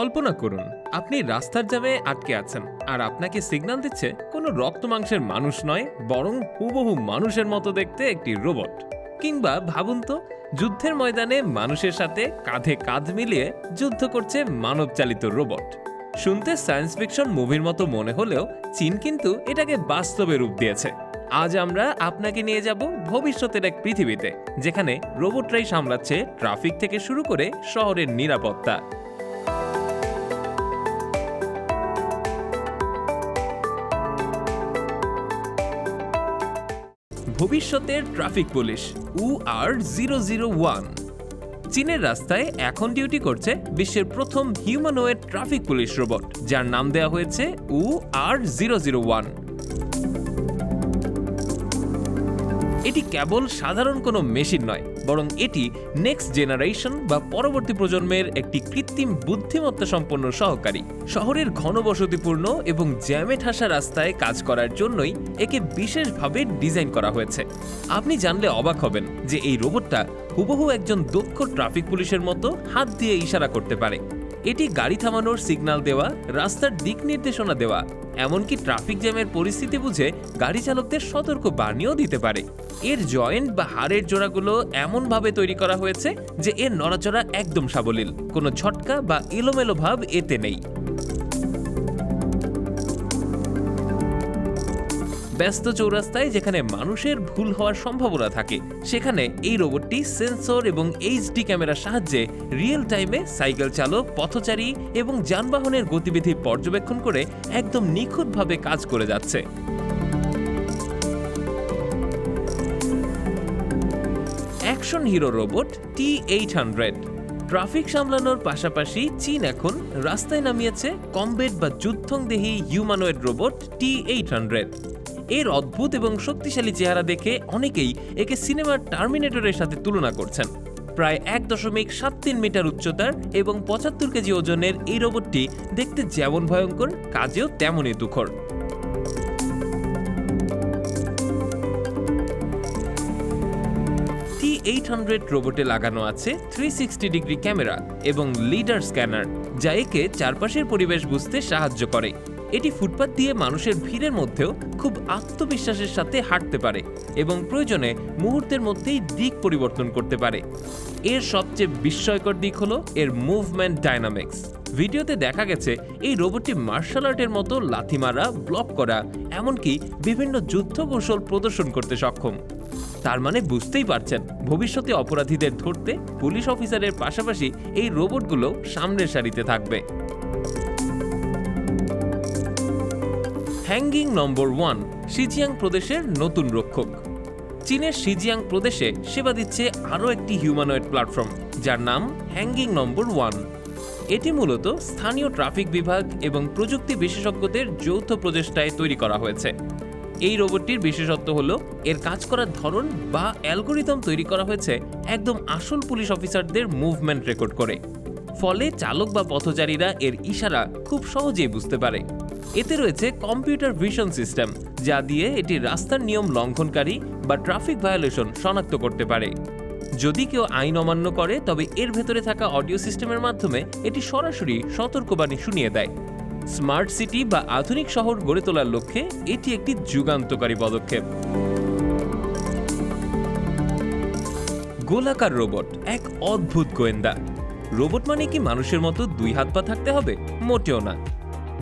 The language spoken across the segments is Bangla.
কল্পনা করুন আপনি রাস্তার জ্যামে আটকে আছেন আর আপনাকে সিগন্যাল দিচ্ছে কোনো রক্ত মাংসের মানুষ নয়, বরং হুবহু মানুষের মতো দেখতে একটি রোবট। কিংবা ভাবুন তো, যুদ্ধের ময়দানে মানুষের সাথে কাঁধে কাঁধ মিলিয়ে যুদ্ধ করছে মানবচালিত রোবট। শুনতে সায়েন্স ফিকশন মুভির মতো মনে হলেও চীন কিন্তু এটাকে বাস্তবে রূপ দিয়েছে। আজ আমরা আপনাকে নিয়ে যাব ভবিষ্যতের এক পৃথিবীতে, যেখানে রোবটরাই সামলাচ্ছে ট্রাফিক থেকে শুরু করে শহরের নিরাপত্তা। ভবিষ্যতের ট্রাফিক পুলিশ UR001 চীনের রাস্তায় এখন ডিউটি করছে বিশ্বের প্রথম হিউম্যানয়েড ট্রাফিক পুলিশ রোবট, যার নাম দেওয়া হয়েছে UR001। এটি কেবল সাধারণ কোনো মেশিন নয়, বরং এটি নেক্সট জেনারেশন বা পরবর্তী প্রজন্মের একটি কৃত্রিম বুদ্ধিমত্তা সম্পন্ন সহকারী। শহরের ঘনবসতিপূর্ণ এবং জ্যামে ঠাসা রাস্তায় কাজ করার জন্যই একে বিশেষভাবে ডিজাইন করা হয়েছে। আপনি জানলে অবাক হবেন যে এই রোবটটা হুবহু একজন দক্ষ ট্রাফিক পুলিশের মতো হাত দিয়ে ইশারা করতে পারে। এটি গাড়ি থামানোর সিগন্যাল দেওয়া, রাস্তার দিক নির্দেশনা দেওয়া, এমনকি ট্রাফিক জ্যামের পরিস্থিতি বুঝে গাড়ি চালকদের সতর্ক বার্নিও দিতে পারে। এর জয়েন্ট বা হাড়ের জোড়াগুলো এমনভাবে তৈরি করা হয়েছে যে এর নড়াচড়া একদম সাবলীল, কোনো ঝটকা বা এলোমেলো ভাব এতে নেই। ব্যস্ত চৌরাস্তায় যেখানে মানুষের ভুল হওয়ার সম্ভাবনা থাকে, সেখানে এই রোবটটি সেন্সর এবং এইচডি ক্যামেরার সাহায্যে রিয়েল টাইমে সাইকেল চালক, পথচারী এবং যানবাহনের গতিবিধি পর্যবেক্ষণ করে একদম নিখুঁতভাবে কাজ করে যাচ্ছে। Action hero robot T800 traffic সামলানোর পাশাপাশি চীন এখন রাস্তায় নামিয়েছে কমব্যাট বা যুদ্ধংদেহী হিউম্যানয়েড রোবট T800। এর অদ্ভুত এবং শক্তিশালী চেহারা দেখে অনেকেই একে সিনেমার টার্মিনেটরের সাথে তুলনা করছেন। প্রায় 1.73 মিটার উচ্চতার এবং 75 কেজি ওজনের এই রোবটটি দেখতে যেমন ভয়ঙ্কর, কাজেও তেমনই তুখর। T800 রোবটে লাগানো আছে 360 ডিগ্রি ক্যামেরা এবং লিডার স্ক্যানার, যা একে চারপাশের পরিবেশ বুঝতে সাহায্য করে। এটি ফুটপাত দিয়ে মানুষের ভিড়ের মধ্যেও খুব আত্মবিশ্বাসের সাথে হাঁটতে পারে এবং প্রয়োজনে মুহূর্তের মধ্যেই দিক পরিবর্তন করতে পারে। এর সবচেয়ে বিস্ময়কর দিক হলো এর মুভমেন্ট ডাইনামিক্স। ভিডিওতে দেখা গেছে এই রোবটটি মার্শাল আর্টের মতো লাথি মারা, ব্লক করা, এমনকি বিভিন্ন যুদ্ধ কৌশল প্রদর্শন করতে সক্ষম। তার মানে বুঝতেই পারছেন, ভবিষ্যতে অপরাধীদের ধরতে পুলিশ অফিসারের পাশাপাশি এই রোবটগুলো সামনের সারিতে থাকবে। হ্যাঙ্গিং নম্বর 1 শিজিয়াং প্রদেশের নতুন রক্ষক। চীনের শিজিয়াং প্রদেশে সেবা দিচ্ছে আরও একটি হিউম্যানয়েড প্ল্যাটফর্ম, যার নাম হ্যাঙ্গিং নম্বর 1। এটি মূলত স্থানীয় ট্রাফিক বিভাগ এবং প্রযুক্তি বিশেষজ্ঞদের যৌথ প্রচেষ্টায় তৈরি করা হয়েছে। এই রোবটটির বিশেষত্ব হলো এর কাজ করার ধরন বা অ্যালগোরিদম তৈরি করা হয়েছে একদম আসল পুলিশ অফিসারদের মুভমেন্ট রেকর্ড করে। ফলে চালক বা পথচারীরা এর ইশারা খুব সহজেই বুঝতে পারে। এতে রয়েছে কম্পিউটার ভিশন সিস্টেম, যা দিয়ে এটি রাস্তার নিয়ম লঙ্ঘনকারী বা ট্রাফিক ভায়োলেশন শনাক্ত করতে পারে। যদি কেউ আইন অমান্য করে, তবে এর ভেতরে থাকা অডিও সিস্টেমের মাধ্যমে এটি সরাসরি সতর্কবাণী শুনিয়ে দেয়। স্মার্ট সিটি বা আধুনিক শহর গড়ে তোলার লক্ষ্যে এটি একটি যুগান্তকারী পদক্ষেপ। গোলাকার রোবট এক অদ্ভুত গোয়েন্দা। রোবট মানে কি মানুষের মতো দুই হাত পা থাকতে হবে? মোটেও না।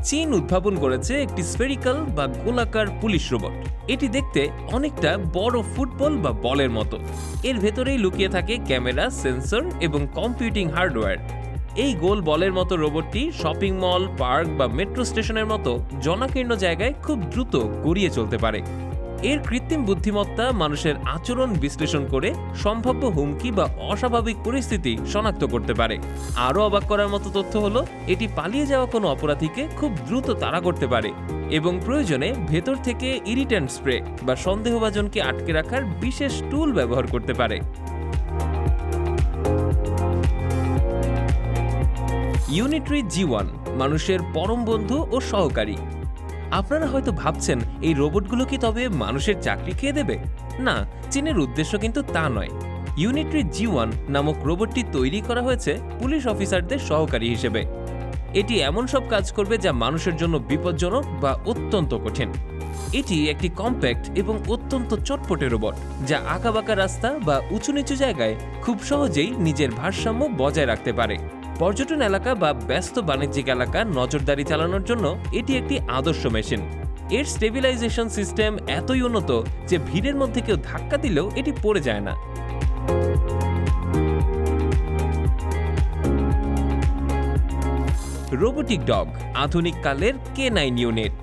চীন উদ্ভাবন করেছে একটি স্ফেরিক্যাল বা গোলাকার পুলিশ রোবট। এটি দেখতে অনেকটা বড় ফুটবল বা বলের মতো। এর ভেতরেই লুকিয়ে থাকে ক্যামেরা, সেন্সর এবং কম্পিউটিং হার্ডওয়্যার। এই গোল বলের মতো রোবটটি শপিং মল, পার্ক বা মেট্রো স্টেশনের মতো জনাকীর্ণ জায়গায় খুব দ্রুত গড়িয়ে চলতে পারে। এর কৃত্রিম বুদ্ধিমত্তা মানুষের আচরণ বিশ্লেষণ করে সম্ভাব্য হুমকি বা অস্বাভাবিক পরিস্থিতি শনাক্ত করতে পারে। আরও অবাক করার মতো তথ্য হলো এটি পালিয়ে যাওয়া কোনো অপরাধীকে খুব দ্রুত তাড়া করতে পারে এবং প্রয়োজনে ভেতর থেকে ইরিট্যান্ট স্প্রে বা সন্দেহভাজনকে আটকে রাখার বিশেষ টুল ব্যবহার করতে পারে। ইউনিট্রি G1 মানুষের পরম বন্ধু ও সহকারী। আপনারা হয়তো ভাবছেন এই রোবটগুলো কি তবে মানুষের চাকরি খেয়ে দেবে? না, চীনের উদ্দেশ্য কিন্তু তা নয়। ইউনিট্রি G1 নামক রোবটটি তৈরি করা হয়েছে পুলিশ অফিসারদের সহকারী হিসেবে। এটি এমন সব কাজ করবে যা মানুষের জন্য বিপজ্জনক বা অত্যন্ত কঠিন। এটি একটি কম্প্যাক্ট এবং অত্যন্ত চটপটে রোবট, যা আঁকাবাঁকা রাস্তা বা উঁচু নিচু জায়গায় খুব সহজেই নিজের ভারসাম্য বজায় রাখতে পারে। পর্যটন এলাকা বা ব্যস্ত বাণিজ্যিক এলাকা নজরদারি চালানোর জন্য এটি একটি আদর্শ মেশিন। এর স্টেবিলাইজেশন সিস্টেম এতই উন্নত যে ভিড়ের মধ্যে কেউ ধাক্কা দিলেও এটি পড়ে যায় না। রোবোটিক ডগ, আধুনিক কালের K9 ইউনিট।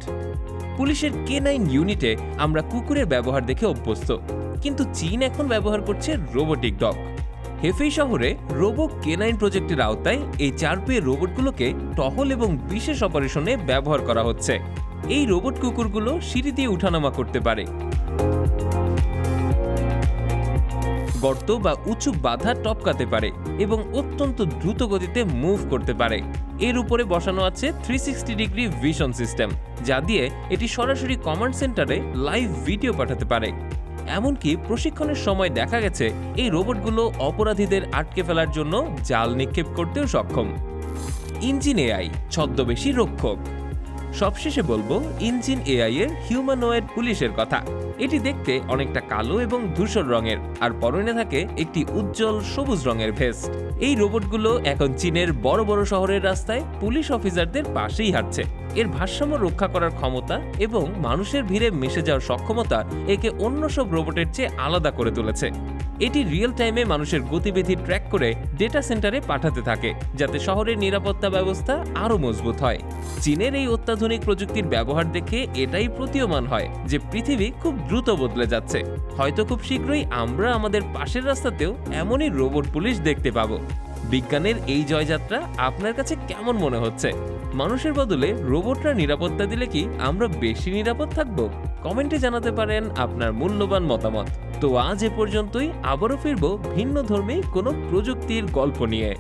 পুলিশের K9 ইউনিটে আমরা কুকুরের ব্যবহার দেখে অভ্যস্ত, কিন্তু চীন এখন ব্যবহার করছে রোবোটিক ডগ। হেফেই শহরে রোবো K9 প্রজেক্টের আওতায় এই 4 পেয়ে রোবটগুলোকে টহল এবং বিশেষ অপারেশনে ব্যবহার করা হচ্ছে। এই রোবট কুকুরগুলো সিঁড়ি দিয়ে উঠানামা করতে পারে, গর্ত বা উঁচু বাধা টপকাতে পারে এবং অত্যন্ত দ্রুত গতিতে মুভ করতে পারে। এর উপরে বসানো আছে 360 ডিগ্রি ভিশন সিস্টেম, যা দিয়ে এটি সরাসরি কমান্ড সেন্টারে লাইভ ভিডিও পাঠাতে পারে। এমনকি প্রশিক্ষণের সময় দেখা গেছে এই রোবটগুলো অপরাধীদের আটকে ফেলার জন্য জাল নিক্ষেপ করতেও সক্ষম। ইঞ্জিন এআই, ছদ্মবেশী রক্ষক। সবশেষে বলবো ইঞ্জিন এআই এর হিউম্যানয়েড পুলিশের কথা। এটি দেখতে অনেকটা কালো এবং ধূসর রঙের, আর পরনে থাকে একটি উজ্জ্বল সবুজ রঙের ভেস্ট। এই রোবটগুলো এখন চীনের বড় বড় শহরের রাস্তায় পুলিশ অফিসারদের পাশেই হাঁটছে। এর ভারসাম্য রক্ষা করার ক্ষমতা এবং মানুষের ভিড়ে মিশে যাওয়ার সক্ষমতা একে অন্য সব রোবটের চেয়ে আলাদা করে তুলেছে। এটি রিয়েল টাইমে মানুষের গতিবিধি ট্র্যাক করে ডেটা সেন্টারে পাঠাতে থাকে, যাতে শহরের নিরাপত্তা ব্যবস্থা আরও মজবুত হয়। চীনের এই অত্যাধুনিক প্রযুক্তির ব্যবহার দেখে এটাই প্রতীয়মান হয় যে পৃথিবী খুব দ্রুত বদলে যাচ্ছে। হয়তো খুব শীঘ্রই আমরা আমাদের পাশের রাস্তাতেও এমনই রোবট পুলিশ দেখতে পাবো। বিজ্ঞানের এই জয়যাত্রা আপনার কাছে কেমন মনে হচ্ছে? মানুষের বদলে রোবটরা নিরাপত্তা দিলে কি আমরা বেশি নিরাপদ থাকবো? কমেন্টে জানাতে পারেন আপনার মূল্যবান মতামত। তো আজ এ পর্যন্তই, আবারও ফিরবো ভিন্ন ধর্মী কোনো প্রযুক্তির গল্প নিয়ে।